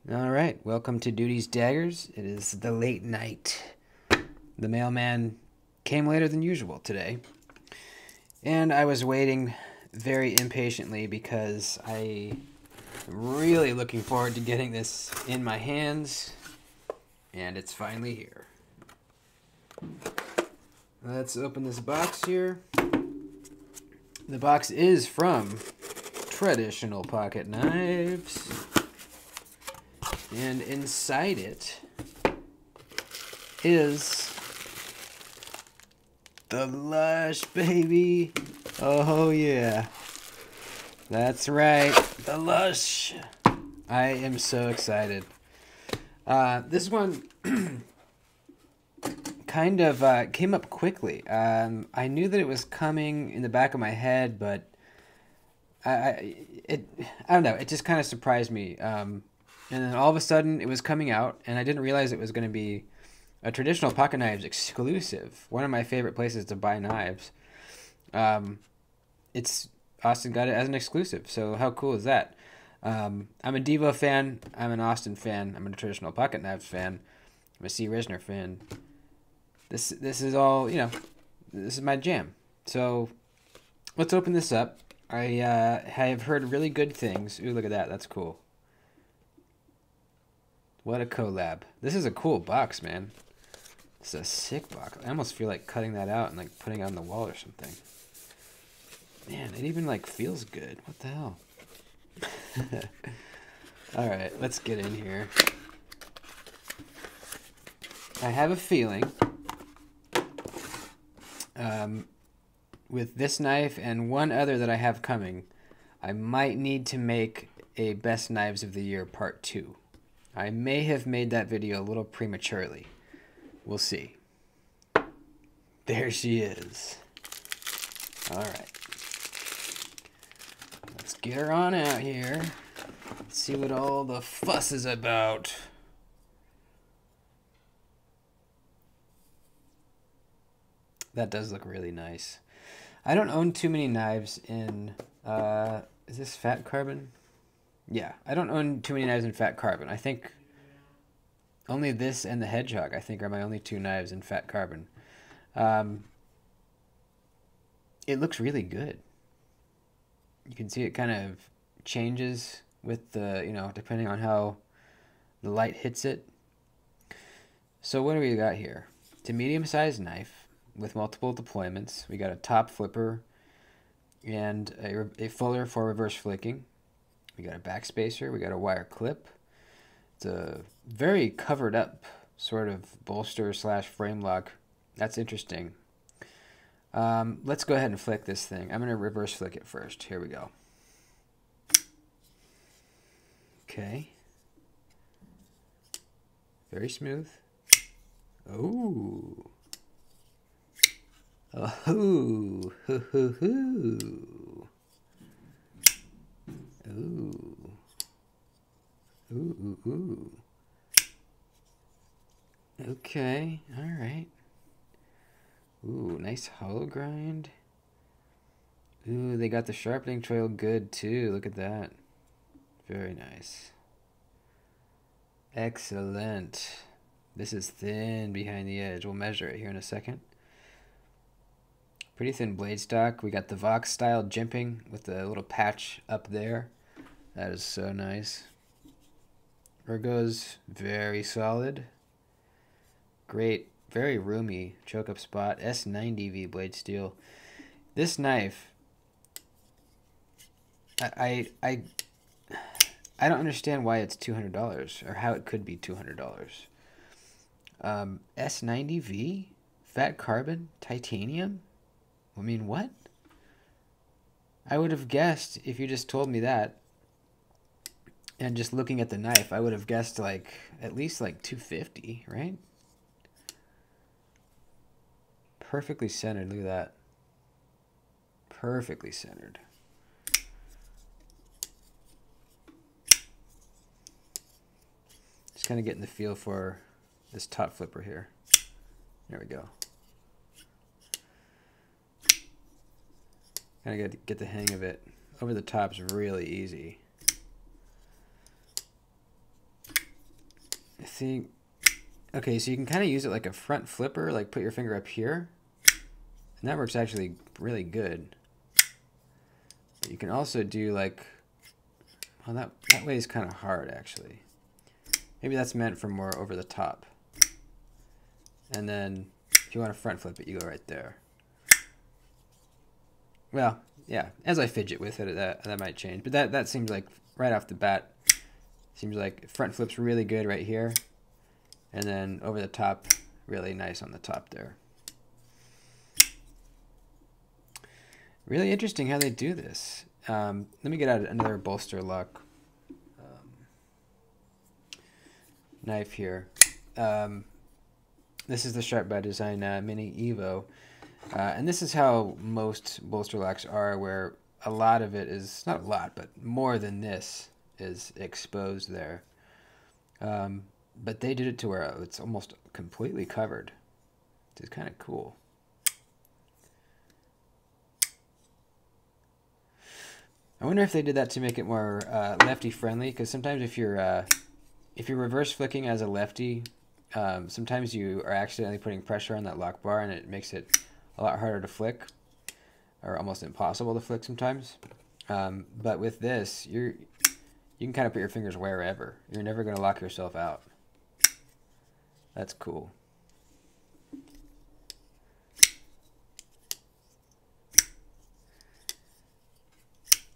All right, welcome to Duty's Daggers. It is the late night. The mailman came later than usual today, and I was waiting very impatiently because I'm really looking forward to getting this in my hands, and it's finally here. Let's open this box here. The box is from Traditional Pocket Knives. And inside it is the LUSH, baby. Oh, yeah. That's right. The LUSH. I am so excited. This one kind of came up quickly. I knew that it was coming in the back of my head, but I don't know. It just kind of surprised me. And then all of a sudden, it was coming out, and I didn't realize it was going to be a Traditional Pocket Knives exclusive. One of my favorite places to buy knives. It's Austin got it as an exclusive, so how cool is that? I'm a Devo fan. I'm an Austin fan. I'm a Traditional Pocket Knives fan. I'm a C. Risner fan. This is all, this is my jam. So let's open this up. I have heard really good things. Ooh, look at that. That's cool. What a collab. This is a cool box, man. It's a sick box. I almost feel like cutting that out and like putting it on the wall or something. Man, it even like feels good. What the hell? All right, let's get in here. I have a feeling with this knife and one other that I have coming, I might need to make a Best Knives of the Year Part 2. I may have made that video a little prematurely. We'll see. There she is. All right. Let's get her on out here. Let's see what all the fuss is about. That does look really nice. I don't own too many knives in... is this fat carbon? Yeah, I don't own too many knives in fat carbon. I think only this and the Hedgehog, I think, are my only two knives in fat carbon. It looks really good. You can see it kind of changes with the, depending on how the light hits it. So what do we got here? It's a medium-sized knife with multiple deployments. We got a top flipper and a fuller for reverse flicking. We got a backspacer. We got a wire clip. It's a very covered up sort of bolster / frame lock. That's interesting. Let's go ahead and flick this thing. I'm going to reverse flick it first. Here we go. Okay. Very smooth. Ooh. Oh. Hoo, hoo, hoo. Ooh. Ooh, ooh, ooh. Okay, all right. Ooh, nice hollow grind. Ooh, they got the sharpening trail good too. Look at that. Very nice. Excellent. This is thin behind the edge. We'll measure it here in a second. Pretty thin blade stock. We got the Vox style jimping with the little patch up there. That is so nice. Ergo's very solid. Great, very roomy choke up spot. S90V blade steel. This knife, I don't understand why it's $200 or how it could be $200. S90V, fat carbon, titanium. I mean, what? I would have guessed if you just told me that. And just looking at the knife, I would have guessed like at least like $250, right? Perfectly centered. Look at that. Perfectly centered. Just kind of getting the feel for this top flipper here. There we go. Kind of get the hang of it. Over the top's really easy. see. Okay, so you can kind of use it like a front flipper, like put your finger up here. And that works actually really good. But you can also do like, well, that way is kind of hard actually. Maybe that's meant for more over the top. And then if you want to front flip it, you go right there. Well, yeah, as I fidget with it, that might change. But that seems like right off the bat, seems like front flip's really good right here. And then over the top, really nice on the top there. Really interesting how they do this. Let me get out another bolster lock knife here. This is the Sharp by Design Mini Evo. And this is how most bolster locks are, where a lot of it is, not a lot, but more than this is exposed there. But they did it to where it's almost completely covered, which is kind of cool. I wonder if they did that to make it more lefty friendly, because sometimes if you're reverse flicking as a lefty, sometimes you are accidentally putting pressure on that lock bar and it makes it a lot harder to flick, or almost impossible to flick sometimes. But with this, you can kind of put your fingers wherever. You're never going to lock yourself out. That's cool.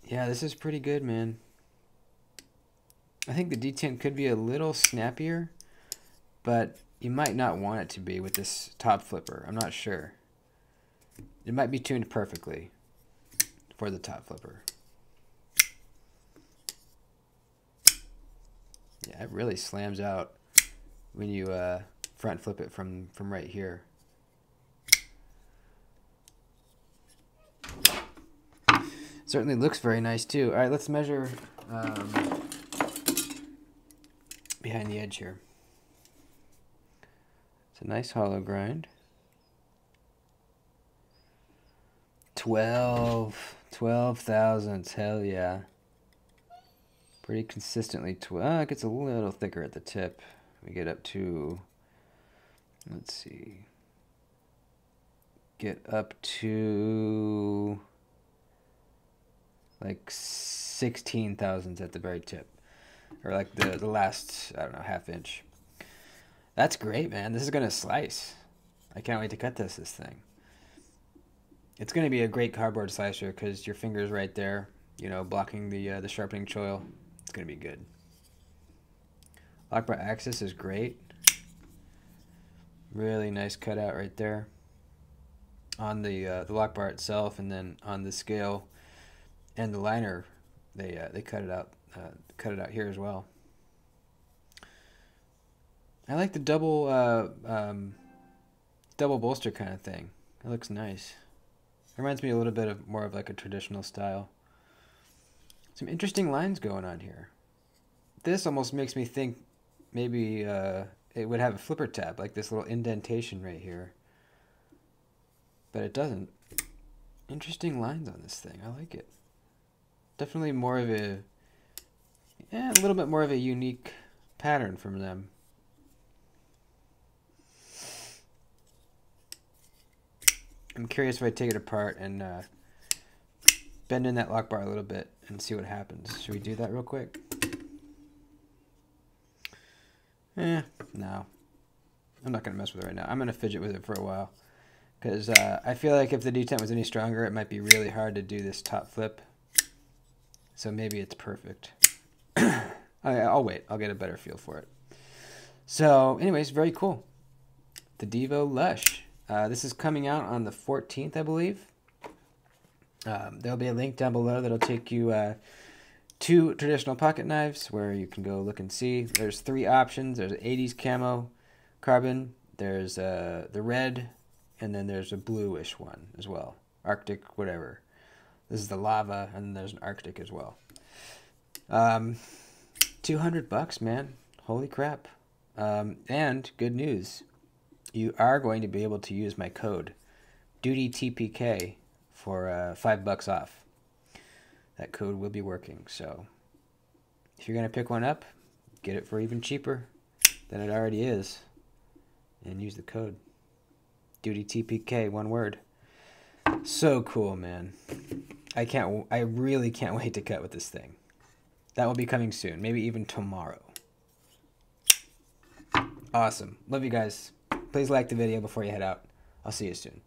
Yeah, this is pretty good, man. I think the detent could be a little snappier, but you might not want it to be with this top flipper. I'm not sure. It might be tuned perfectly for the top flipper. Yeah, it really slams out when you front flip it from right here. Certainly looks very nice too. All right, let's measure behind the edge here. It's a nice hollow grind. 12 thousandths, hell yeah. Pretty consistently, it gets a little thicker at the tip. We get up to, let's see, get up to like 16 thousandths at the very tip, or like the last, I don't know, half inch. That's great, man. This is gonna slice. I can't wait to cut this thing. It's gonna be a great cardboard slicer because your finger's right there, you know, blocking the sharpening choil. It's gonna be good. Lock bar axis is great. Really nice cutout right there on the lock bar itself, and then on the scale and the liner, they cut it out here as well. I like the double bolster kind of thing. It looks nice. It reminds me a little bit of more of like a traditional style. Some interesting lines going on here. This almost makes me think maybe it would have a flipper tab, like this little indentation right here. But it doesn't. Interesting lines on this thing. I like it. Definitely more of a little bit more of a unique pattern from them. I'm curious if I take it apart and bend in that lock bar a little bit and see what happens. Should we do that real quick? No. I'm not going to mess with it right now. I'm going to fidget with it for a while. Because I feel like if the detent was any stronger, it might be really hard to do this top flip. So maybe it's perfect. I'll wait. I'll get a better feel for it. So anyways, very cool. The Devo LUSH. This is coming out on the 14th, I believe. There'll be a link down below that'll take you to traditional pocket knives where you can go look and see. There's 3 options. There's an 80s camo carbon. There's the red, and then there's a bluish one as well. Arctic, whatever. This is the lava, and then there's an Arctic as well. $200, man. Holy crap. And good news. You are going to be able to use my code, DOODYTPK, for $5 off. That code will be working, so if you're going to pick one up, get it for even cheaper. than it already is. And use the code. DOODYTPK, one word. So cool, man. I really can't wait to cut with this thing. That will be coming soon, maybe even tomorrow. Awesome. Love you guys. Please like the video before you head out. I'll see you soon.